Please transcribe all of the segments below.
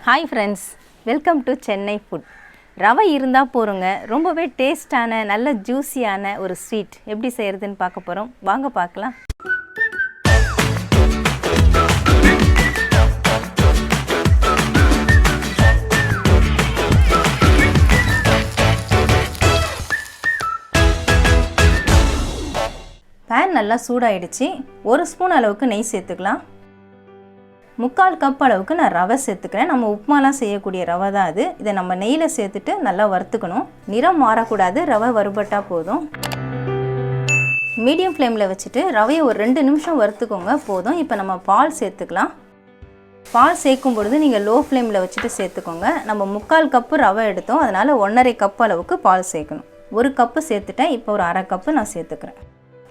Hi friends, welcome to Chennai food. ரவை இருந்தா போறங்க ரொம்பவே டேஸ்டான நல்ல ஜூசியான ஒரு ஸ்வீட் எப்படி செய்யறதுன்னு பார்க்க போறோம் வாங்க பார்க்கலாம். pan நல்லா சூடாயிடுச்சு. 1 ஸ்பூன் அளவுக்கு நெய் சேர்த்துக்கலாம். 3/4 கப் அளவுக்கு நான் ரவை சேர்த்துக்கிறேன். நம்ம உப்புமாலாம் செய்யக்கூடிய ரவை தான் அது. இதை நம்ம நெய்யில் சேர்த்துட்டு நல்லா வறுத்துக்கணும். நிறம் மாறக்கூடாது, ரவை வறுபட்டா போதும். மீடியம் ஃப்ளேமில் வச்சுட்டு ரவையை ஒரு 2 நிமிஷம் வறுத்துக்கோங்க போதும். இப்போ நம்ம பால் சேர்த்துக்கலாம். பால் சேர்க்கும் பொழுது நீங்கள் லோ ஃப்ளேமில் வச்சுட்டு சேர்த்துக்கோங்க. நம்ம 3/4 கப்பு ரவை எடுத்தோம், அதனால் 1.5 கப் அளவுக்கு பால் சேர்க்கணும். 1 கப்பு சேர்த்துட்டேன், இப்போ ஒரு 1/2 கப்பு நான் சேர்த்துக்கிறேன்.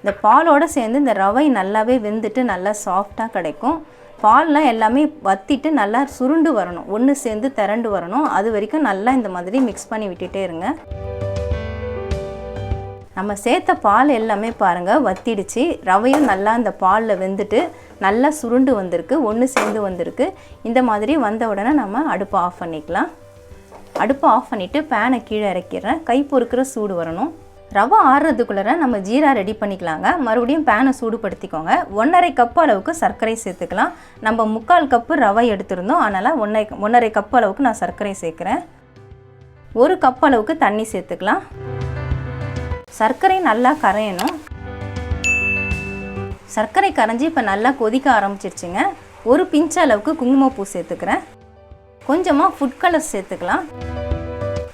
இந்த பாலோடு சேர்ந்து இந்த ரவை நல்லாவே வெந்துட்டு நல்லா சாஃப்டாக கிடைக்கும். பால்லாம் எல்லாமே வற்றிட்டு நல்லா சுருண்டு வரணும், ஒன்று சேர்ந்து திரண்டு வரணும். அது வரைக்கும் நல்லா இந்த மாதிரி மிக்ஸ் பண்ணி விட்டுட்டே இருங்க. நம்ம சேர்த்த பால் எல்லாமே பாருங்கள் வற்றிடுச்சு. ரவையும் நல்லா இந்த பாலில் வெந்துட்டு நல்லா சுருண்டு வந்திருக்கு, ஒன்று சேர்ந்து வந்திருக்கு. இந்த மாதிரி வந்த உடனே நம்ம அடுப்பை ஆஃப் பண்ணிக்கலாம். அடுப்பை ஆஃப் பண்ணிவிட்டு பேனை கீழே இறக்கிடுறேன். கை பொறுக்கிற சூடு வரணும். ரவை ஆறுறதுக்குள்ளே நம்ம ஜீரா ரெடி பண்ணிக்கலாங்க. மறுபடியும் பேனை சூடுபடுத்திக்கோங்க. 1.5 கப் அளவுக்கு சர்க்கரை சேர்த்துக்கலாம். நம்ம 3/4 கப்பு ரவை எடுத்துருந்தோம், அதனால் 1.5 கப் அளவுக்கு நான் சர்க்கரை சேர்க்குறேன். 1 கப் அளவுக்கு தண்ணி சேர்த்துக்கலாம். சர்க்கரை நல்லா கரையணும். சர்க்கரை கரைஞ்சி இப்போ நல்லா கொதிக்க ஆரம்பிச்சிருச்சுங்க. 1 பிஞ்ச் அளவுக்கு குங்குமப்பூ சேர்த்துக்கிறேன். கொஞ்சமாக ஃபுட் கலர் சேர்த்துக்கலாம்.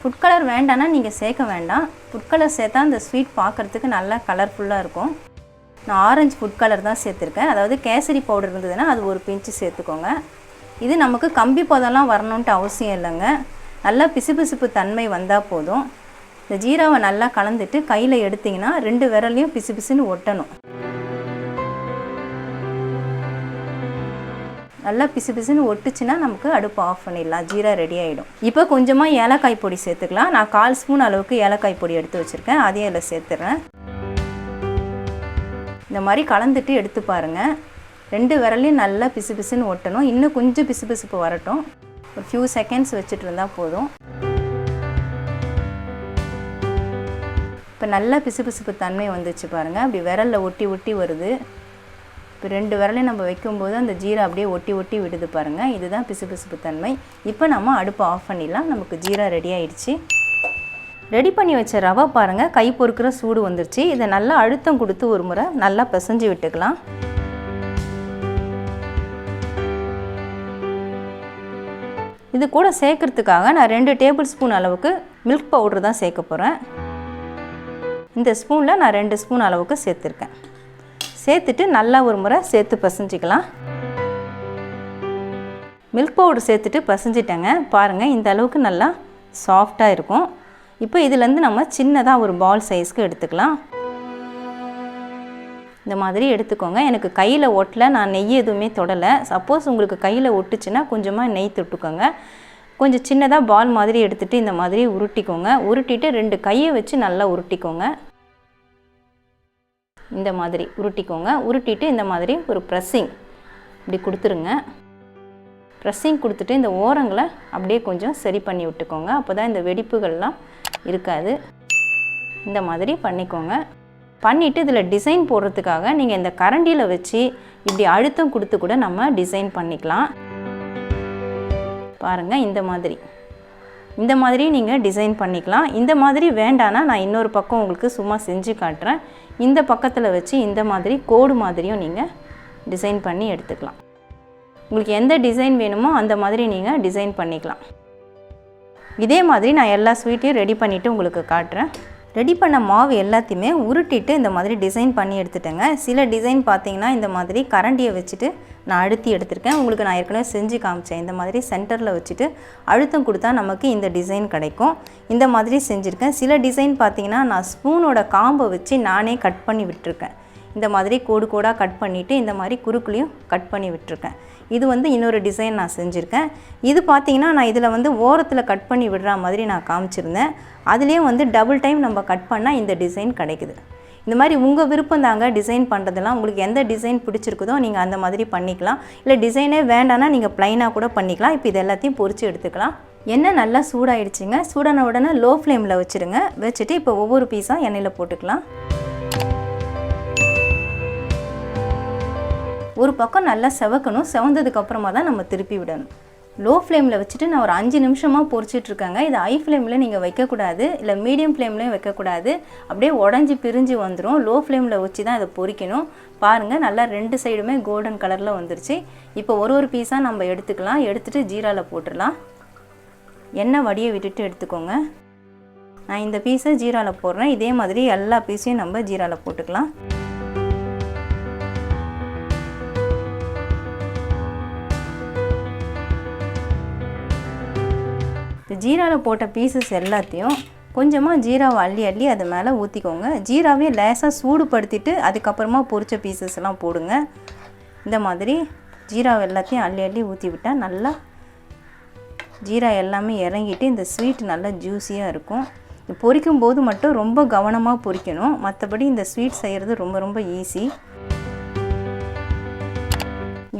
ஃபுட் கலர் வேண்டான்னா நீங்கள் சேர்க்க வேண்டாம். ஃபுட் கலர் சேர்த்தா அந்த ஸ்வீட் பார்க்குறதுக்கு நல்லா கலர்ஃபுல்லாக இருக்கும். நான் ஆரஞ்சு ஃபுட் கலர் தான் சேர்த்துருக்கேன். அதாவது கேசரி பவுடர் இருந்ததுன்னா அது 1 பிஞ்சு சேர்த்துக்கோங்க. இது நமக்கு கம்பி பதம்லாம் வரணுன்ட்டு அவசியம் இல்லைங்க. நல்லா பிசுபிசுப்பு தன்மை வந்தால் போதும். இந்த ஜீராவை நல்லா கலந்துட்டு கையில் எடுத்திங்கன்னா 2 விரலையும் பிசுபிசுன்னு ஒட்டணும். நல்லா பிசு பிசுன்னு ஒட்டுச்சுன்னா நமக்கு அடுப்பு ஆஃப் பண்ணிடலாம். ஜீரா ரெடி ஆகிடும். இப்போ கொஞ்சமாக ஏலக்காய் பொடி சேர்த்துக்கலாம். நான் 1/4 ஸ்பூன் அளவுக்கு ஏலக்காய் பொடி எடுத்து வச்சுருக்கேன், அதையும் அதில் சேர்த்துறேன். இந்த மாதிரி கலந்துட்டு எடுத்து பாருங்கள். 2 விரலையும் நல்லா பிசு பிசுன்னு ஒட்டணும். இன்னும் கொஞ்சம் பிசு பிசுப்பு வரட்டும். ஒரு ஃபியூ செகண்ட்ஸ் வச்சுட்டு இருந்தால் போதும். இப்போ நல்லா பிசு பிசுப்பு தன்மை வந்துச்சு பாருங்கள். அப்படி விரலில் ஒட்டி ஒட்டி வருது. இப்போ 2 விரலையும் நம்ம வைக்கும்போது அந்த ஜீரா அப்படியே ஒட்டி ஒட்டி விடுது பாருங்கள். இதுதான் பிசுபிசுப்பு தன்மை. இப்போ நம்ம அடுப்பை ஆஃப் பண்ணிடலாம். நமக்கு ஜீரா ரெடி ஆயிடுச்சு. ரெடி பண்ணி வச்ச ரவை பாருங்கள் கை பொறுக்கிற சூடு வந்துருச்சு. இதை நல்லா அழுத்தம் கொடுத்து ஒரு முறை நல்லா பிசைஞ்சு விட்டுக்கலாம். இது கூட சேர்க்கறதுக்காக நான் 2 டேபிள் ஸ்பூன் அளவுக்கு மில்க் பவுடர் தான் சேர்க்க போகிறேன். இந்த ஸ்பூனில் நான் 2 ஸ்பூன் அளவுக்கு சேர்த்துருக்கேன். சேர்த்துட்டு நல்லா ஒரு முறை சேர்த்து பசைஞ்சிக்கலாம். மில்க் பவுடர் சேர்த்துட்டு பசைஞ்சிட்டேங்க. பாருங்கள் இந்த அளவுக்கு நல்லா சாஃப்டாக இருக்கும். இப்போ இதிலேருந்து நம்ம சின்னதாக ஒரு பால் சைஸ்க்கு எடுத்துக்கலாம். இந்த மாதிரி எடுத்துக்கோங்க. எனக்கு கையில் ஒட்டலை, நான் நெய் எதுவுமே தொடலை. சப்போஸ் உங்களுக்கு கையில் ஒட்டுச்சுன்னா கொஞ்சமாக நெய் தொட்டுக்கோங்க. கொஞ்சம் சின்னதாக பால் மாதிரி எடுத்துகிட்டு இந்த மாதிரி உருட்டிக்கோங்க. உருட்டிட்டு 2 கையை வச்சு நல்லா உருட்டிக்கோங்க. இந்த மாதிரி உருட்டிக்கோங்க. உருட்டிட்டு இந்த மாதிரி ஒரு ப்ரெஸ்ஸிங் இப்படி கொடுத்துருங்க. ப்ரெஸ்ஸிங் கொடுத்துட்டு இந்த ஓரங்களை அப்படியே கொஞ்சம் சரி பண்ணி விட்டுக்கோங்க. அப்போ தான் இந்த வெடிப்புகள்லாம் இருக்காது. இந்த மாதிரி பண்ணிக்கோங்க. பண்ணிவிட்டு இதில் டிசைன் போடுறதுக்காக நீங்கள் இந்த கரண்டியில் வச்சு இப்படி அழுத்தம் கொடுத்து கூட நம்ம டிசைன் பண்ணிக்கலாம். பாருங்கள் இந்த மாதிரி நீங்கள் டிசைன் பண்ணிக்கலாம். இந்த மாதிரி வேண்டானா நான் இன்னொரு பக்கம் உங்களுக்கு சும்மா செஞ்சு காட்டுறேன். இந்த பக்கத்தில் வச்சு இந்த மாதிரி கோடு மாதிரியும் நீங்கள் டிசைன் பண்ணி எடுத்துக்கலாம். உங்களுக்கு எந்த டிசைன் வேணுமோ அந்த மாதிரி நீங்கள் டிசைன் பண்ணிக்கலாம். இதே மாதிரி நான் எல்லா ஸ்வீட்டையும் ரெடி பண்ணிவிட்டு உங்களுக்கு காட்டுறேன். ரெடி பண்ண மாவு எல்லாத்தையுமே உருட்டிட்டு இந்த மாதிரி டிசைன் பண்ணி எடுத்துட்டேங்க. சில டிசைன் பார்த்தீங்கன்னா இந்த மாதிரி கரண்டியை வச்சுட்டு நான் அழுத்தி எடுத்திருக்கேன். உங்களுக்கு நான் ஏற்கனவே செஞ்சு காமிச்சேன். இந்த மாதிரி சென்டரில் வச்சுட்டு அழுத்தம் கொடுத்தா நமக்கு இந்த டிசைன் கிடைக்கும். இந்த மாதிரி செஞ்சுருக்கேன். சில டிசைன் பார்த்தீங்கன்னா நான் ஸ்பூனோட காம்பை வச்சு நானே கட் பண்ணி விட்டுருக்கேன். இந்த மாதிரி கோடு கோடாக கட் பண்ணிவிட்டு இந்த மாதிரி குறுக்குலையும் கட் பண்ணி விட்டுருக்கேன். இது இன்னொரு டிசைன் நான் செஞ்சுருக்கேன். இது பார்த்தீங்கன்னா நான் இதில் ஓரத்தில் கட் பண்ணி விடுற மாதிரி நான் காமிச்சிருந்தேன். அதுலேயும் டபுள் டைம் நம்ம கட் பண்ணால் இந்த டிசைன் கிடைக்குது. இந்த மாதிரி உங்கள் விருப்பம் தாங்க டிசைன் பண்ணுறதெல்லாம். உங்களுக்கு எந்த டிசைன் பிடிச்சிருக்குதோ நீங்கள் அந்த மாதிரி பண்ணிக்கலாம். இல்லை டிசைனே வேண்டானா நீங்கள் ப்ளைனாக கூட பண்ணிக்கலாம். இப்போ இது எல்லாத்தையும் பொரிச்சு எடுத்துக்கலாம். எண்ணெய் நல்லா சூடாயிடுச்சுங்க. சூடான உடனே லோ ஃப்ளேமில் வச்சுருங்க. வச்சுட்டு இப்போ ஒவ்வொரு பீஸாக எண்ணெயில் போட்டுக்கலாம். ஒரு பக்கம் நல்லா செவக்கணும். செவந்ததுக்கப்புறமா தான் நம்ம திருப்பி விடணும். லோ ஃப்ளேமில் வச்சுட்டு நான் ஒரு 5 நிமிஷமாக பொரிச்சிட்ருக்கேங்க. இது ஹை ஃப்ளேமில் நீங்கள் வைக்கக்கூடாது, இல்லை மீடியம் ஃப்ளேம்லேயும் வைக்கக்கூடாது. அப்படியே உடஞ்சி பிரிஞ்சு வந்துடும். லோ ஃப்ளேமில் வச்சு தான் இதை பொரிக்கணும். பாருங்கள், நல்லா 2 சைடுமே கோல்டன் கலரில் வந்துருச்சு. இப்போ ஒரு பீஸாக நம்ம எடுத்துக்கலாம். எடுத்துகிட்டு ஜீராவில் போட்டுடலாம். எண்ணெய் வடியை விட்டுட்டு எடுத்துக்கோங்க. நான் இந்த பீஸை ஜீராவில் போடுறேன். இதே மாதிரி எல்லா பீஸையும் நம்ம ஜீராவில் போட்டுக்கலாம். ஜீராவில் போட்ட பீசஸ் எல்லாத்தையும் கொஞ்சமாக ஜீராவை அள்ளி அது மேலே ஊற்றிக்கோங்க. ஜீராவே லேசாக சூடுபடுத்திட்டு அதுக்கப்புறமா பொரிச்ச பீசஸ் எல்லாம் போடுங்க. இந்த மாதிரி ஜீராவை எல்லாத்தையும் அள்ளி ஊற்றி விட்டால் நல்லா ஜீரா எல்லாமே இறங்கிட்டு இந்த ஸ்வீட் நல்லா ஜூஸியாக இருக்கும். பொரிக்கும் போது மட்டும் ரொம்ப கவனமாக பொரிக்கணும். மற்றபடி இந்த ஸ்வீட் செய்கிறது ரொம்ப ஈஸி.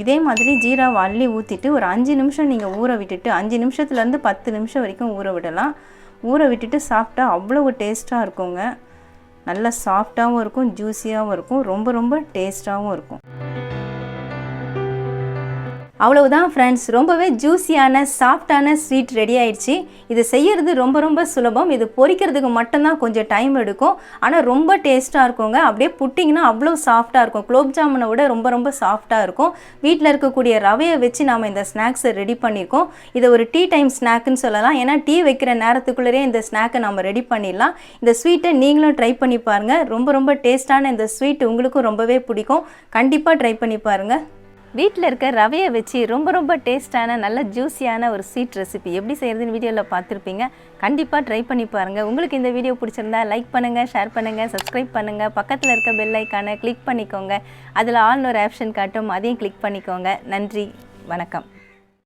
இதே மாதிரி ஜீராவை அள்ளி ஊற்றிட்டு ஒரு 5 நிமிஷம் நீங்கள் ஊற விட்டுட்டு 5 நிமிஷத்துலேருந்து 10 நிமிஷம் வரைக்கும் ஊற விடலாம். ஊற விட்டுட்டு சாப்பிட்டா அவ்வளோ டேஸ்ட்டாக இருக்குங்க. நல்லா சாஃப்டாகவும் இருக்கும், ஜூஸியாகவும் இருக்கும், ரொம்ப டேஸ்ட்டாகவும் இருக்கும். அவ்வளவுதான் ஃப்ரெண்ட்ஸ், ரொம்பவே ஜூஸியான சாஃப்டான ஸ்வீட் ரெடி ஆயிடுச்சு. இது செய்யறது ரொம்ப சுலபம். இது பொரிக்கிறதுக்கு மட்டும்தான் கொஞ்சம் டைம் எடுக்கும். ஆனால் ரொம்ப டேஸ்ட்டாக இருக்குங்க. அப்படியே புட்டிங்கன்னா அவ்வளோ சாஃப்டாக இருக்கும். குலோப் ஜாமுனை விட ரொம்ப சாஃப்டாக இருக்கும். வீட்டில் இருக்கக்கூடிய ரவையை வச்சு நாம் இந்த ஸ்நாக்ஸை ரெடி பண்ணியிருக்கோம். இதை ஒரு டீ டைம் ஸ்நாக்குன்னு சொல்லலாம். ஏன்னா டீ வைக்கிற நேரத்துக்குள்ளேயே இந்த ஸ்நாக்கை நம்ம ரெடி பண்ணிடலாம். இந்த ஸ்வீட்டை நீங்களும் ட்ரை பண்ணி பாருங்கள். ரொம்ப டேஸ்ட்டான இந்த ஸ்வீட் உங்களுக்கும் ரொம்பவே பிடிக்கும். கண்டிப்பாக ட்ரை பண்ணி பாருங்கள். வீட்டில் இருக்க ரவையை வச்சு ரொம்ப டேஸ்டான நல்ல ஜூஸியான ஒரு ஸ்வீட் ரெசிபி எப்படி செய்கிறதுன்னு வீடியோவில் பார்த்துருப்பீங்க. கண்டிப்பாக ட்ரை பண்ணி பாருங்கள். உங்களுக்கு இந்த வீடியோ பிடிச்சிருந்தா லைக் பண்ணுங்கள், ஷேர் பண்ணுங்கள், சப்ஸ்கிரைப் பண்ணுங்கள். பக்கத்தில் இருக்க பெல் ஐக்கானை கிளிக் பண்ணிக்கோங்க. அதில் ஆல்னு ஒரு ஆப்ஷன் காட்டும், அதையும் கிளிக் பண்ணிக்கோங்க. நன்றி, வணக்கம்.